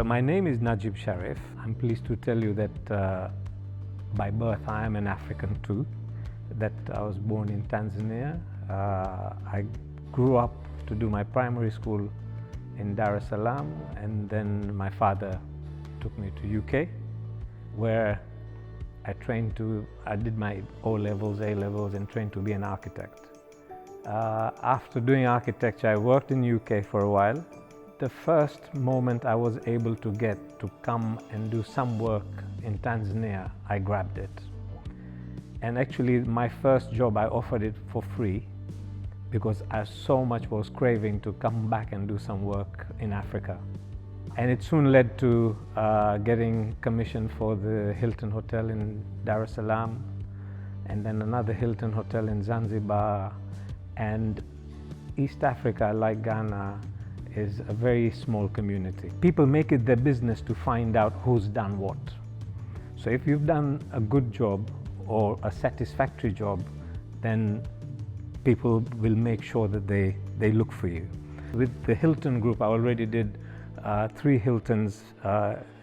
My name is Nagib Sharrif. I'm pleased to tell you that by birth I am an African too, that I was born in Tanzania. I grew up to do my primary school in Dar es Salaam, and then my father took me to UK, where I did my O-levels, A-levels, and trained to be an architect. After doing architecture, I worked in UK for a while. The first moment I was able to get to come and do some work in Tanzania, I grabbed it. And actually, my first job, I offered it for free because I so much was craving to come back and do some work in Africa. And it soon led to getting commission for the Hilton Hotel in Dar es Salaam, and then another Hilton Hotel in Zanzibar. And East Africa, like Ghana, is a very small community. People make it their business to find out who's done what. So if you've done a good job or a satisfactory job, then people will make sure that they look for you. With the Hilton group, I already did 3 Hiltons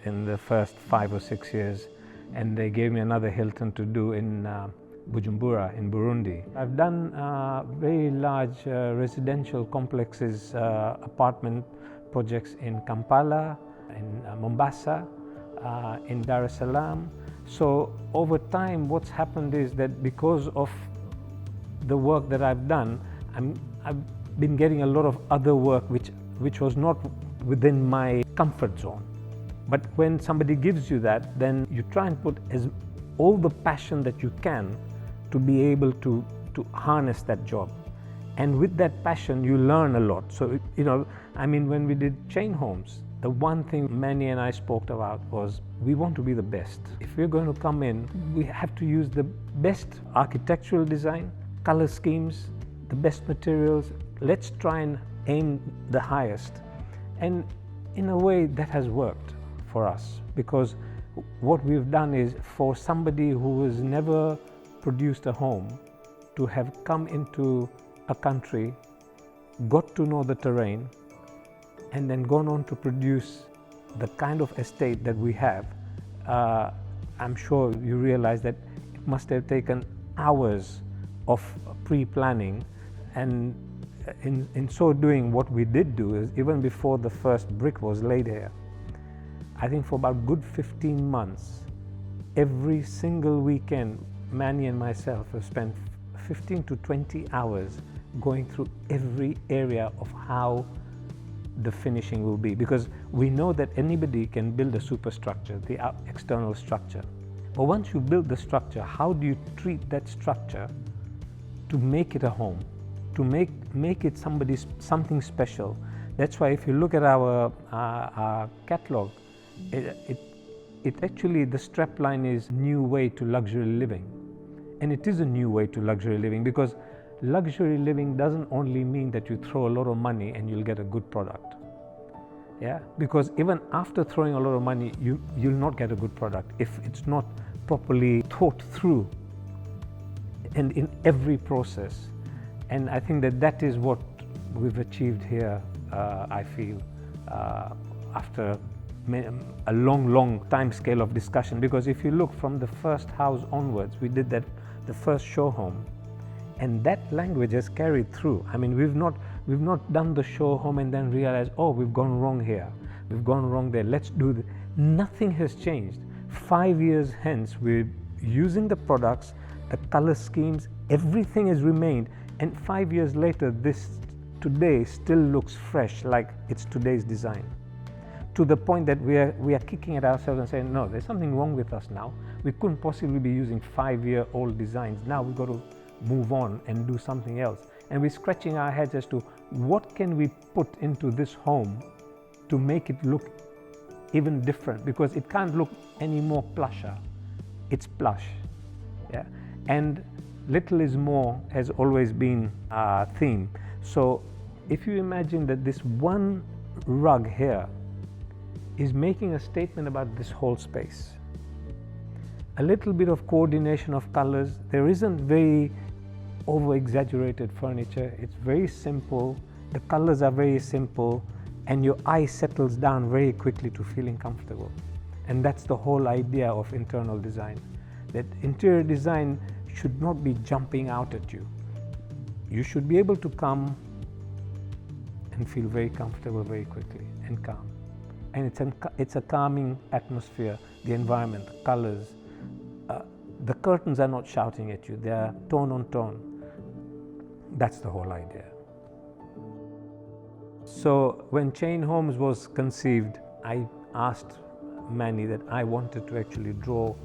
in the first 5 or 6 years, and they gave me another Hilton to do in Bujumbura in Burundi. I've done very large residential complexes, apartment projects in Kampala, in Mombasa, in Dar es Salaam. So over time, what's happened is that because of the work that I've done, I've been getting a lot of other work which was not within my comfort zone. But when somebody gives you that, then you try and put all the passion that you can to be able to harness that job. And with that passion, you learn a lot. So, when we did chain homes, the one thing Manny and I spoke about was we want to be the best. If we're going to come in, we have to use the best architectural design, color schemes, the best materials. Let's try and aim the highest. And in a way, that has worked for us, because what we've done is, for somebody who has never produced a home to have come into a country, got to know the terrain, and then gone on to produce the kind of estate that we have, I'm sure you realize that it must have taken hours of pre-planning. And in so doing, what we did do is, even before the first brick was laid here, I think for about good 15 months, every single weekend, Manny and myself have spent 15 to 20 hours going through every area of how the finishing will be, because we know that anybody can build a superstructure, the external structure. But once you build the structure, how do you treat that structure to make it a home, to make it something special? That's why if you look at our catalog, it actually, the strapline is new way to luxury living. And it is a new way to luxury living, because luxury living doesn't only mean that you throw a lot of money and you'll get a good product. Yeah, because even after throwing a lot of money, you'll not get a good product if it's not properly thought through and in every process. And I think that is what we've achieved here, I feel, after a long time scale of discussion. Because if you look from the first house onwards, we did the first show home, and that language has carried through. I mean, we've not done the show home and then realized, oh, we've gone wrong here, we've gone wrong there, let's do this. Nothing has changed. 5 years hence, we're using the products, the color schemes, everything has remained, and 5 years later, this today still looks fresh, like it's today's design. To the point that we are kicking at ourselves and saying, no, there's something wrong with us now. We couldn't possibly be using 5-year-old designs. Now we've got to move on and do something else. And we're scratching our heads as to what can we put into this home to make it look even different, because it can't look any more plusher. It's plush. Yeah? And little is more has always been our theme. So if you imagine that this one rug here is making a statement about this whole space. A little bit of coordination of colors. There isn't very over-exaggerated furniture. It's very simple. The colors are very simple. and your eye settles down very quickly to feeling comfortable. And that's the whole idea of internal design, that interior design should not be jumping out at you. You should be able to come and feel very comfortable very quickly and calm. And it's a calming atmosphere, the environment, the colors. The curtains are not shouting at you, they are tone on tone. That's the whole idea. So when Chain Homes was conceived, I asked Manny that I wanted to actually draw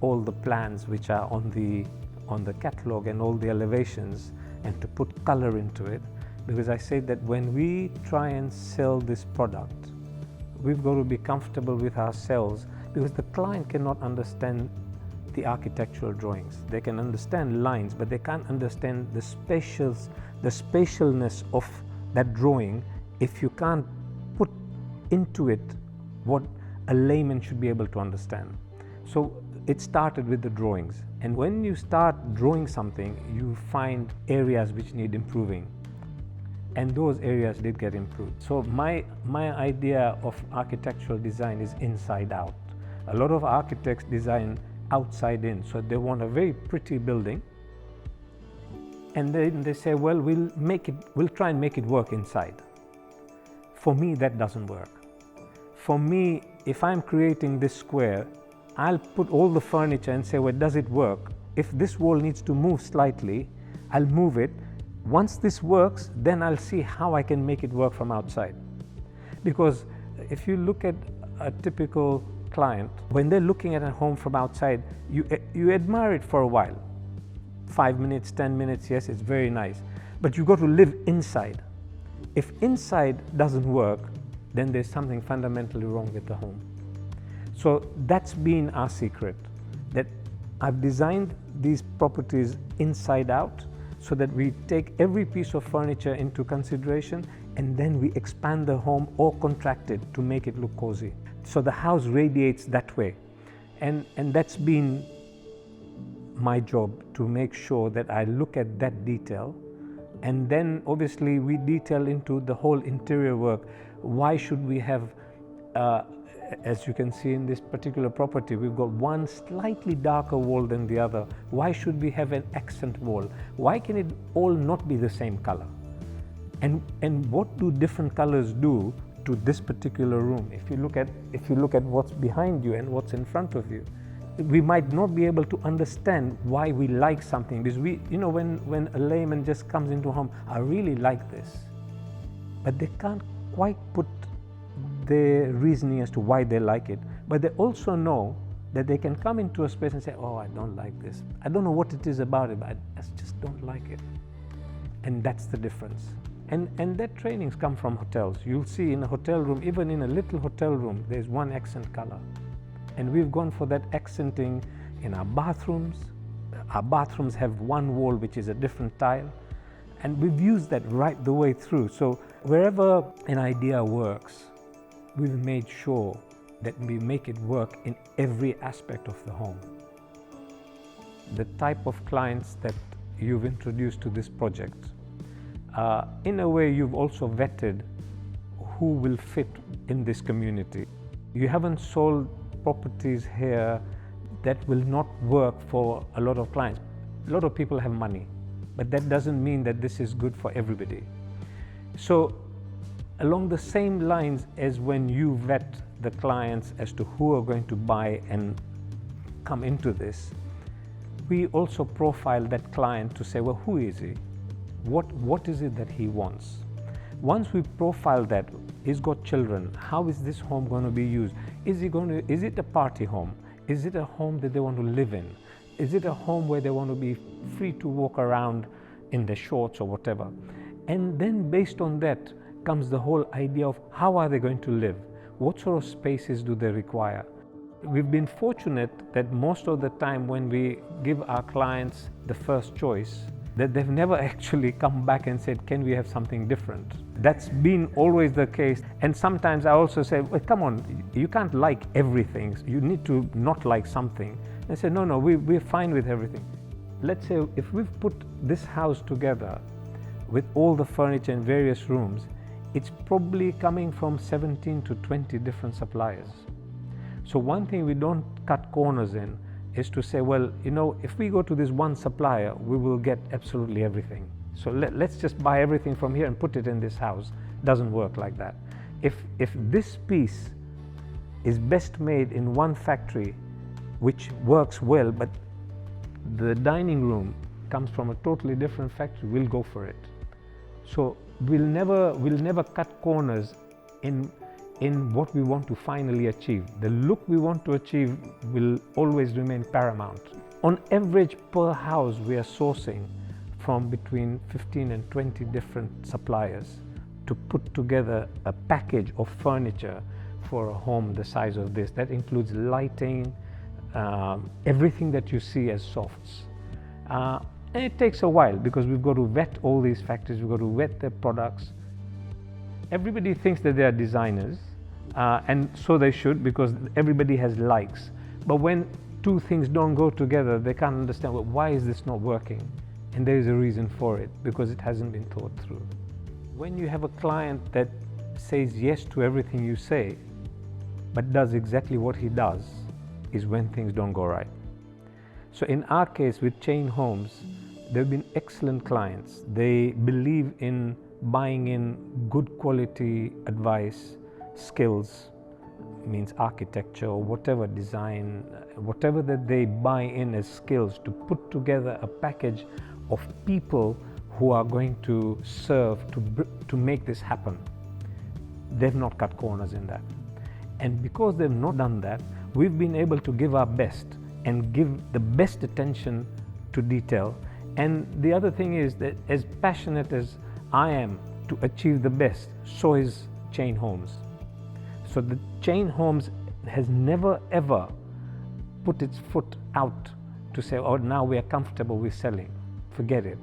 all the plans which are on the catalogue and all the elevations, and to put color into it, because I said that when we try and sell this product, we've got to be comfortable with ourselves, because the client cannot understand the architectural drawings. They can understand lines, but they can't understand the spatialness of that drawing if you can't put into it what a layman should be able to understand. So it started with the drawings, and when you start drawing something, you find areas which need improving, and those areas did get improved. So my idea of architectural design is inside out. A lot of architects design outside in, so they want a very pretty building, and then they say, well, we'll try and make it work inside. For me, that doesn't work. For me, if I'm creating this square, I'll put all the furniture and say, well, does it work? If this wall needs to move slightly, I'll move it. Once this works, then I'll see how I can make it work from outside. Because if you look at a typical client, when they're looking at a home from outside, you admire it for a while. 5 minutes, 10 minutes, yes, it's very nice. But you've got to live inside. If inside doesn't work, then there's something fundamentally wrong with the home. So that's been our secret, that I've designed these properties inside out, so that we take every piece of furniture into consideration, and then we expand the home or contract it to make it look cozy. So the house radiates that way. And that's been my job, to make sure that I look at that detail. And then obviously we detail into the whole interior work. Why should we have, as you can see in this particular property, we've got one slightly darker wall than the other. Why should we have an accent wall? Why can it all not be the same color? And what do different colors do to this particular room? If you look at what's behind you and what's in front of you, we might not be able to understand why we like something, because when a layman just comes into a home, I really like this, but they can't quite put their reasoning as to why they like it. But they also know that they can come into a space and say, oh, I don't like this. I don't know what it is about it, but I just don't like it. And that's the difference. And that trainings come from hotels. You'll see in a hotel room, even in a little hotel room, there's one accent color. And we've gone for that accenting in our bathrooms. Our bathrooms have one wall which is a different tile. And we've used that right the way through. So wherever an idea works, we've made sure that we make it work in every aspect of the home. The type of clients that you've introduced to this project, in a way you've also vetted who will fit in this community. You haven't sold properties here that will not work for a lot of clients. A lot of people have money, but that doesn't mean that this is good for everybody. So along the same lines as when you vet the clients as to who are going to buy and come into this, we also profile that client to say, well, who is he? What is it that he wants? Once we profile that, he's got children, how is this home going to be used? Is it a party home? Is it a home that they want to live in? Is it a home where they want to be free to walk around in their shorts or whatever? And then based on that comes the whole idea of how are they going to live? What sort of spaces do they require? We've been fortunate that most of the time when we give our clients the first choice, that they've never actually come back and said, can we have something different? That's been always the case. And sometimes I also say, well, come on, you can't like everything. You need to not like something. And I say, no, we're fine with everything. Let's say if we've put this house together with all the furniture in various rooms, it's probably coming from 17 to 20 different suppliers. So one thing we don't cut corners in is to say, well, you know, if we go to this one supplier, we will get absolutely everything. So let's just buy everything from here and put it in this house. Doesn't work like that. If this piece is best made in one factory, which works well, but the dining room comes from a totally different factory, we'll go for it. So we'll never cut corners in what we want to finally achieve. The look we want to achieve will always remain paramount. On average per house, we are sourcing from between 15 and 20 different suppliers to put together a package of furniture for a home the size of this. That includes lighting, everything that you see as softs. And it takes a while because we've got to vet all these factories, we've got to vet their products. Everybody thinks that they are designers, and so they should, because everybody has likes. But when two things don't go together, they can't understand, well, why is this not working? And there is a reason for it, because it hasn't been thought through. When you have a client that says yes to everything you say, but does exactly what he does, is when things don't go right. So in our case with Chain Homes, they've been excellent clients. They believe in buying in good quality advice, skills, means architecture or whatever, design, whatever that they buy in as skills to put together a package of people who are going to serve to make this happen. They've not cut corners in that. And because they've not done that, we've been able to give our best and give the best attention to detail. And the other thing is that as passionate as I am to achieve the best, so is Chain Homes. So the Chain Homes has never ever put its foot out to say, oh, now we are comfortable with selling. Forget it.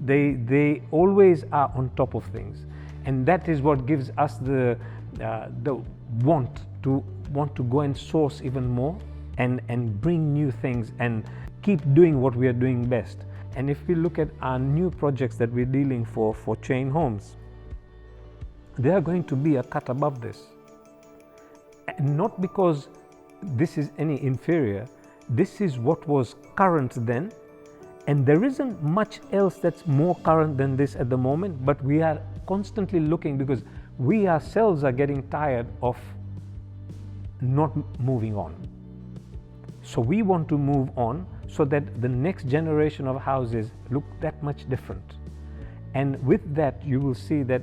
They always are on top of things. And that is what gives us the want to go and source even more and bring new things and keep doing what we are doing best. And if we look at our new projects that we're dealing for Chain Homes, they are going to be a cut above this. And not because this is any inferior, this is what was current then, and there isn't much else that's more current than this at the moment, but we are constantly looking because we ourselves are getting tired of not moving on. So we want to move on so that the next generation of houses look that much different. And with that, you will see that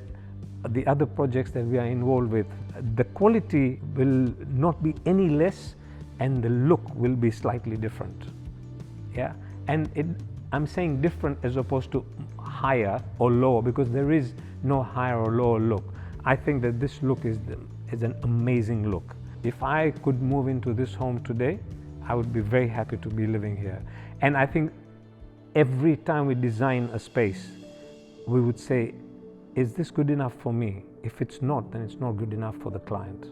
the other projects that we are involved with, the quality will not be any less and the look will be slightly different. Yeah, and I'm saying different as opposed to higher or lower, because there is no higher or lower look. I think that this look is an amazing look. If I could move into this home today, I would be very happy to be living here. And I think every time we design a space, we would say, is this good enough for me? If it's not, then it's not good enough for the client.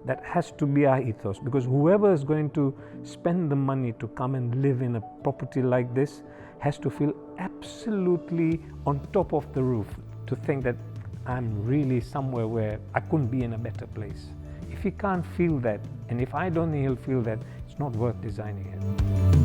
That has to be our ethos, because whoever is going to spend the money to come and live in a property like this has to feel absolutely on top of the roof, to think that I'm really somewhere where I couldn't be in a better place. If he can't feel that, and if I don't think he'll feel that, it's not worth designing it.